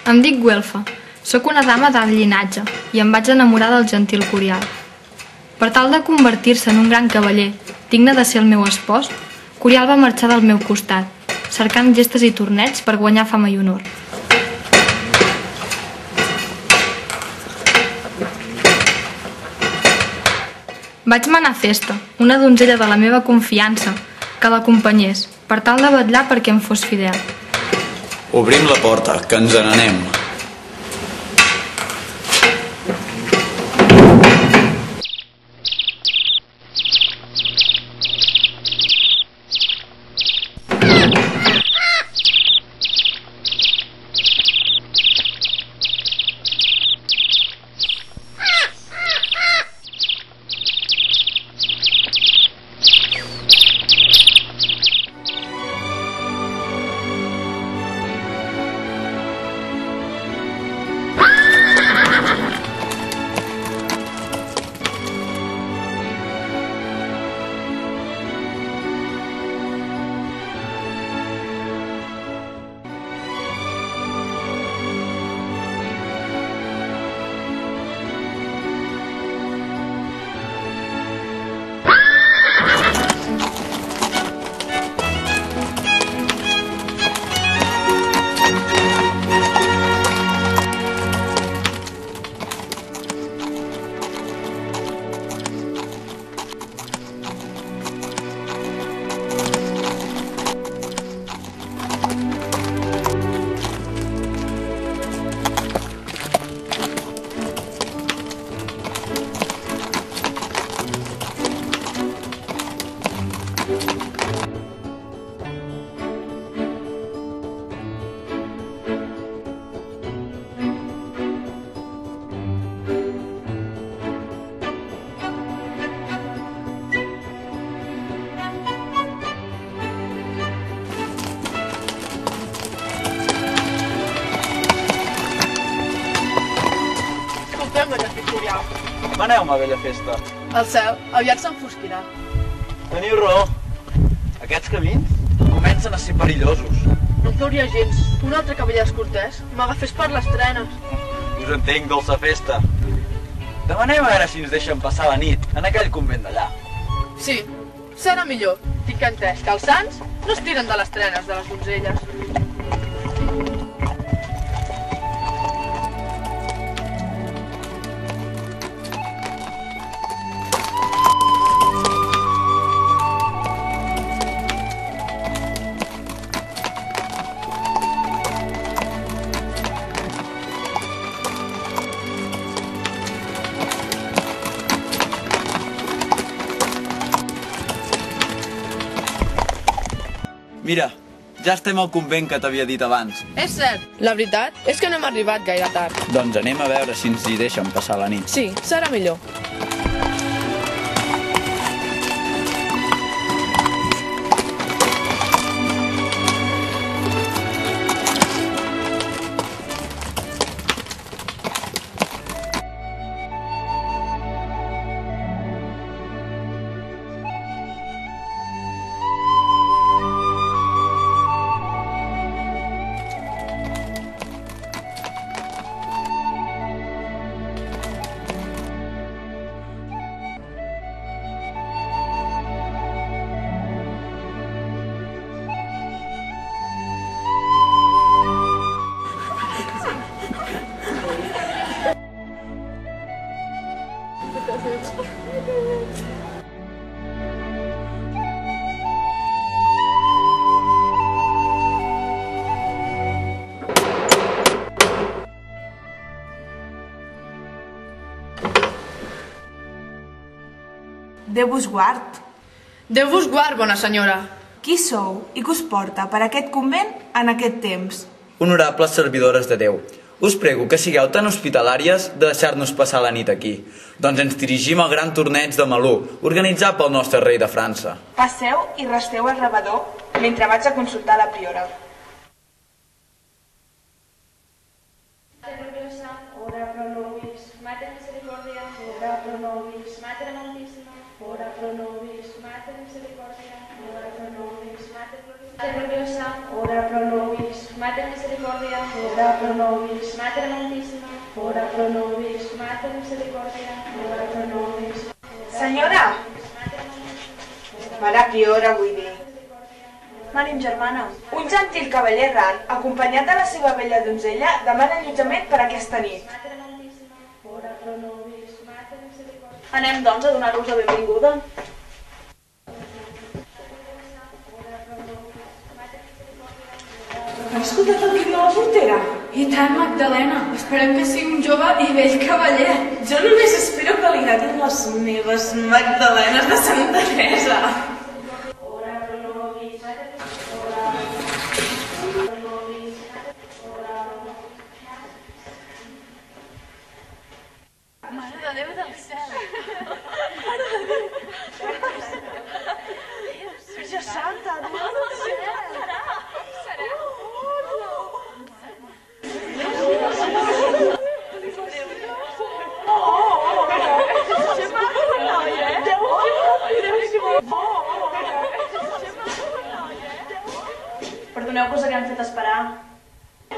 Em dic Güelfa, sóc una dama d'alt llinatge i em vaig enamorar del gentil Curial. Per tal de convertir-se en un gran cavaller, digne de ser el meu espòs, Curial va marxar del meu costat, cercant gestes i torneigs per guanyar fama i honor. Vaig manar Festa, una donzella de la meva confiança, que l'acompanyés, per tal de vetllar perquè em fos fidel. Obrim la porta, que ens n'anem. Maneu-me a Bella Festa. El cel aviat s'enfosquirà. Teniu raó. Aquests camins comencen a ser perillosos. No em cauria gens que un altre cavaller escortès m'agafés per les trenes. Us entenc, dolça Festa. Demanem a veure si ens deixen passar la nit en aquell convent d'allà. Sí, serà millor. Tinc entès que els sants no es tiren de les trenes de les donzelles. Mira, ja estem al convent que t'havia dit abans. És cert. La veritat és que no hem arribat gaire tard. Doncs anem a veure si ens hi deixen passar la nit. Sí, serà millor. Déu vos guard. Déu vos guard, bona senyora. Qui sou i què us porta per aquest convent en aquest temps? Honorables servidores de Déu, us prego que sigueu tan hospitalàries de deixar-nos passar la nit aquí. Doncs ens dirigim al gran torneig de Malú, organitzat pel nostre rei de França. Passeu i resteu al rebedor mentre vaig a consultar la priora. Ora pro nobis, Mater Misericordia, ora pro nobis, Mater Amantíssima, ora pro nobis, Mater Misericordia, ora pro nobis, Mater Gloriosa, ora pro nobis, Mater Misericordia, ora pro nobis, Mater Amantíssima, ora pro nobis, Mater Misericordia, ora pro nobis. Senyora! Mater Amantíssima, Mare priora, vull dir. Manim, germana. Un gentil cavaller rar, acompanyat de la seva bella donzella, demana allotjament per aquesta nit. Mater Amantíssima, Ora pro nobis. Mater Misericordia, Anem, doncs, a donar-vos la benvinguda. Has escoltat el crit de la portera? I tant, Magdalena. Esperem que sigui un jove i vell cavaller. Jo només espero que li agradin les meves magdalenes de Santa Teresa. Mare de Déu del cel! Verge Santa, Déu del cel! Perdoneu que us haguem fet esperar.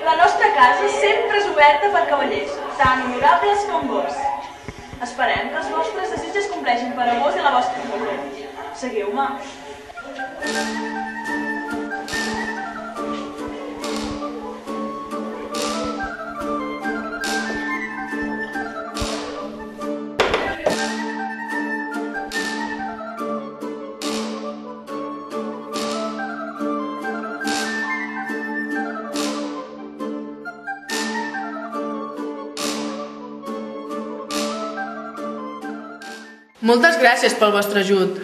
La nostra casa sempre és oberta per cavallers, tan honorables com vos. Esperem que els vostres desitjos compleixin per a vos i la vostra muller. Seguiu-me. Moltes gràcies pel vostre ajut.